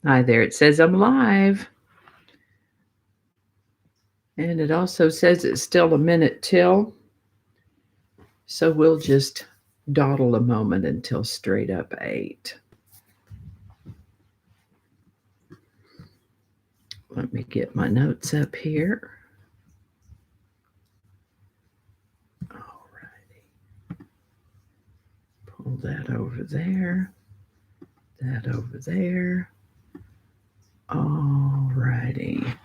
Hi there. It says I'm live. And it also says it's still a minute till. So we'll just dawdle a moment until straight up 8. Let me get my notes up here. Alrighty. Pull that over there. That over there. Alrighty.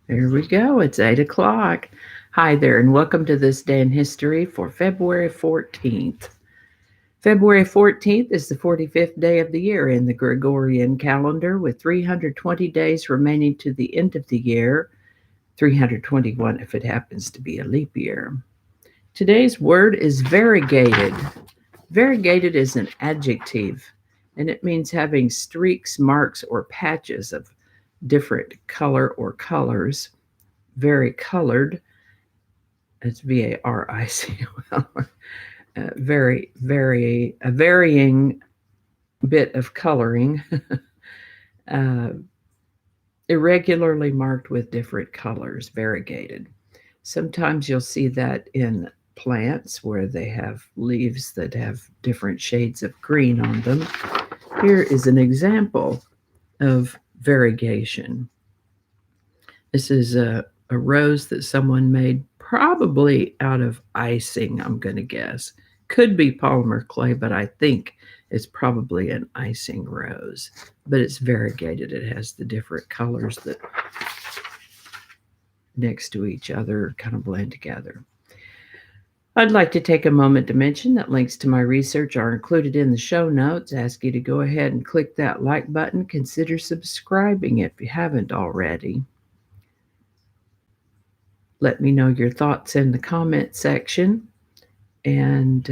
There we go. It's 8 o'clock. Hi there, and welcome to this day in history for February 14th. February 14th is the 45th day of the year in the Gregorian calendar, with 320 days remaining to the end of the year, 321 if it happens to be a leap year. Today's word is variegated. Variegated is an adjective, and it means having streaks, marks, or patches of different color or colors. Varicolored, it's VARIC. A varying bit of coloring, uh, irregularly marked with different colors, variegated. Sometimes you'll see that in plants where they have leaves that have different shades of green on them. Here is an example of variegation. This is a rose that someone made probably out of icing, I'm going to guess. Could be polymer clay, but I think it's probably an icing rose. But it's variegated. It has the different colors that next to each other kind of blend together. I'd like to take a moment to mention that links to my research are included in the show notes. Ask you to go ahead and click that like button. Consider subscribing if you haven't already. Let me know your thoughts in the comment section. And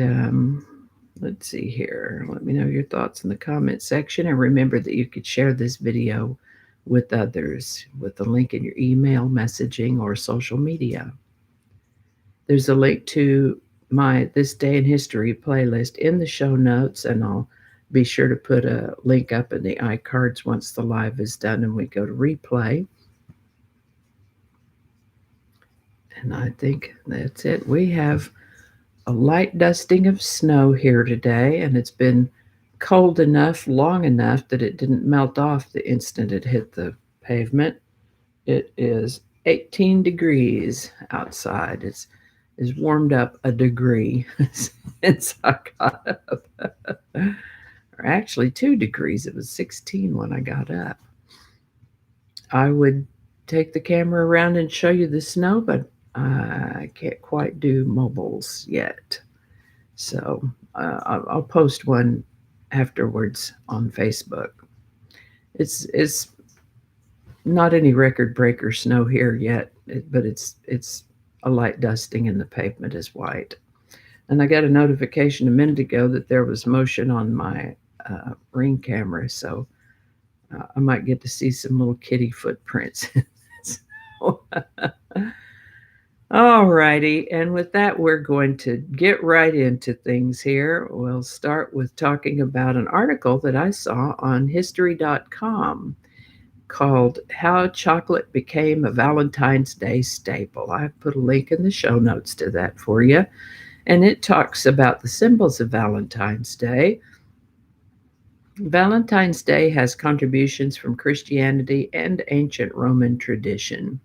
let's see here. Let me know your thoughts in the comment section. And remember that you could share this video with others with the link in your email, messaging, or social media. There's a link to my This Day in History playlist in the show notes, and I'll be sure to put a link up in the iCards once the live is done and we go to replay. And I think that's it. We have a light dusting of snow here today, and it's been cold enough, long enough that it didn't melt off the instant it hit the pavement. It is 18 degrees outside. It's warmed up a degree since I got up. Or actually 2 degrees. It was 16 when I got up. I would take the camera around and show you the snow, but I can't quite do mobiles yet. So I'll post one afterwards on Facebook. It's not any record breaker snow here yet, but it's a light dusting and the pavement is white. And I got a notification a minute ago that there was motion on my Ring camera, so I might get to see some little kitty footprints. All righty, and with that, we're going to get right into things here. We'll start with talking about an article that I saw on history.com called How Chocolate Became a Valentine's Day Staple. I've put a link in the show notes to that for you, and it talks about the symbols of Valentine's Day. Valentine's Day has contributions from Christianity and ancient Roman tradition.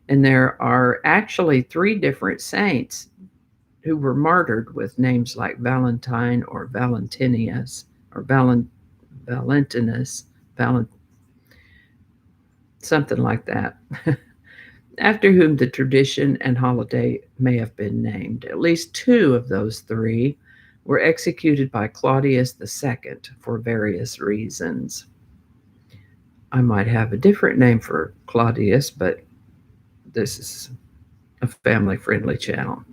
And there are actually 3 different saints who were martyred with names like Valentine or Valentinius or Valentinus, something like that, after whom the tradition and holiday may have been named. At least 2 of those 3 were executed by Claudius II for various reasons. I might have a different name for Claudius, but this is a family-friendly channel.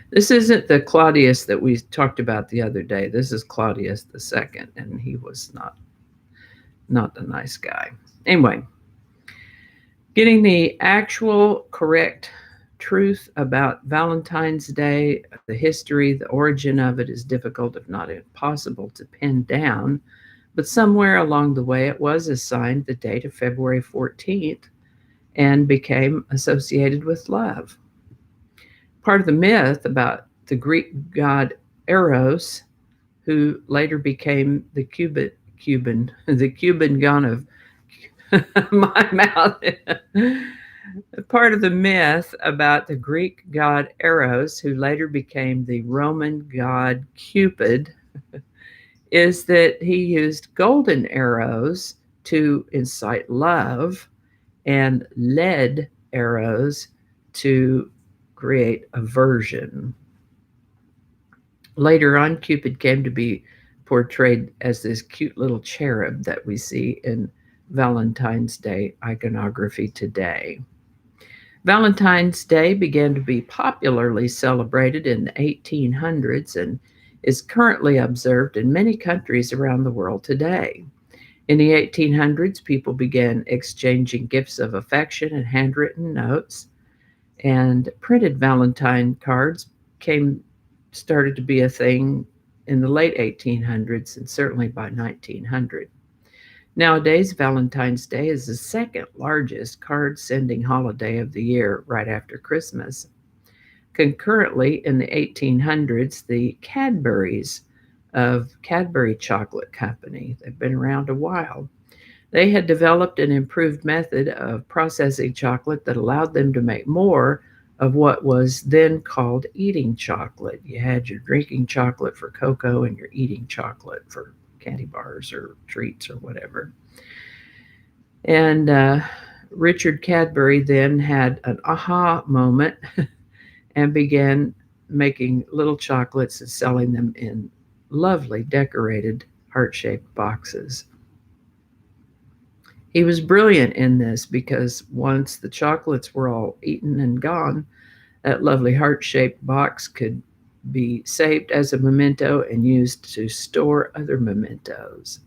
This isn't the Claudius that we talked about the other day. This is Claudius II, and he was not a nice guy. Anyway, getting the actual correct truth about Valentine's Day, the history, the origin of it is difficult, if not impossible, to pin down. But somewhere along the way, it was assigned the date of February 14th and became associated with love. Part of the myth about the Greek god Eros, who later became the Cuban god of my mouth. Part of the myth about the Greek god Eros, who later became the Roman god Cupid, is that he used golden arrows to incite love and lead arrows to create aversion. Later on, Cupid came to be portrayed as this cute little cherub that we see in Valentine's Day iconography today. Valentine's Day began to be popularly celebrated in the 1800s and is currently observed in many countries around the world today. In the 1800s, people began exchanging gifts of affection and handwritten notes, and printed Valentine cards started to be a thing in the late 1800s and certainly by 1900. Nowadays, Valentine's Day is the second largest card sending holiday of the year, right after Christmas. Concurrently, in the 1800s, the Cadburys of Cadbury Chocolate Company, they've been around a while, they had developed an improved method of processing chocolate that allowed them to make more of what was then called eating chocolate. You had your drinking chocolate for cocoa and your eating chocolate for candy bars or treats or whatever. And Richard Cadbury then had an aha moment and began making little chocolates and selling them in lovely decorated heart-shaped boxes. He was brilliant in this because once the chocolates were all eaten and gone, that lovely heart-shaped box could be saved as a memento and used to store other mementos.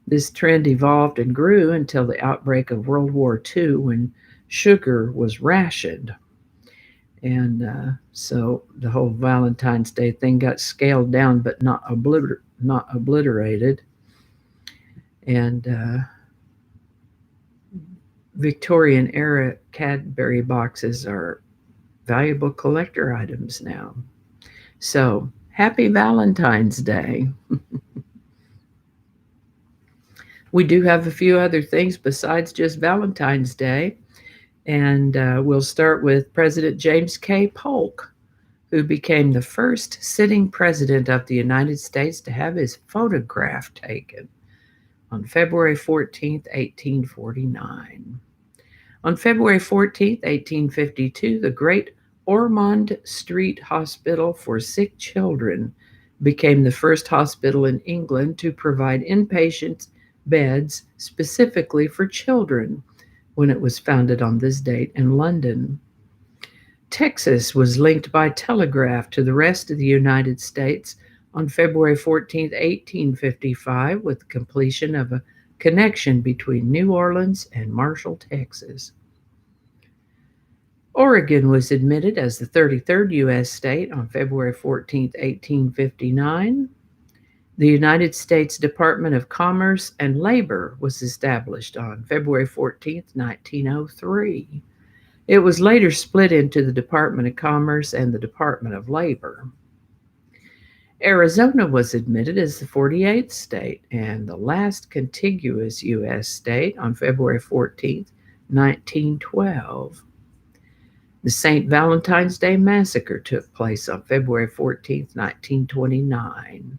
This trend evolved and grew until the outbreak of World War II, when sugar was rationed. And so the whole Valentine's Day thing got scaled down, but not obliterated. And Victorian era Cadbury boxes are valuable collector items now. So, happy Valentine's Day. We do have a few other things besides just Valentine's Day. And we'll start with President James K. Polk, who became the first sitting president of the United States to have his photograph taken on February 14th, 1849. On February 14th, 1852, the Great Ormond Street Hospital for Sick Children became the first hospital in England to provide inpatient beds specifically for children, when it was founded on this date in London. Texas was linked by telegraph to the rest of the United States on February 14, 1855, with the completion of a connection between New Orleans and Marshall, Texas. Oregon was admitted as the 33rd U.S. state on February 14, 1859. The United States Department of Commerce and Labor was established on February 14, 1903. It was later split into the Department of Commerce and the Department of Labor. Arizona was admitted as the 48th state and the last contiguous U.S. state on February 14, 1912. The St. Valentine's Day Massacre took place on February 14, 1929.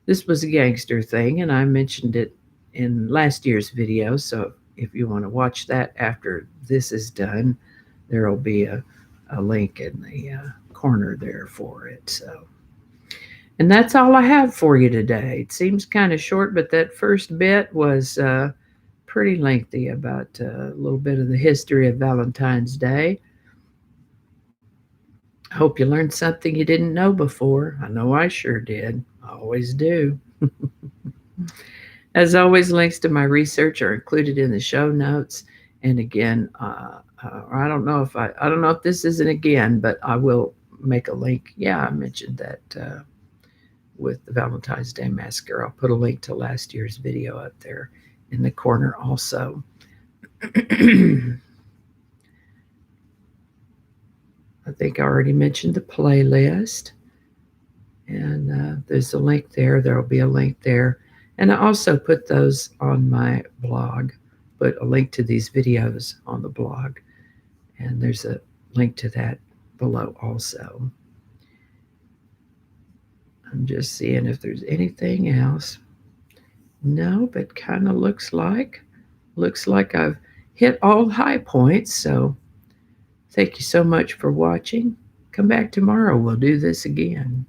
This was a gangster thing, and I mentioned it in last year's video, so if you want to watch that after this is done, there will be a link in the corner there for it. And that's all I have for you today. It seems kind of short, but that first bit was pretty lengthy, about a little bit of the history of Valentine's Day. I hope you learned something you didn't know before. I know I sure did. I always do. As always, links to my research are included in the show notes. And again, I don't know if this isn't again, but I will make a link. Yeah, I mentioned that with the Valentine's Day Massacre. I'll put a link to last year's video up there in the corner also. I think I already mentioned the playlist, and there's a link there. There will be a link there. And I also put those on my blog, put a link to these videos on the blog, and there's a link to that below also. I'm just seeing if there's anything else. No, but kind of looks like I've hit all high points. So thank you so much for watching. Come back tomorrow. We'll do this again.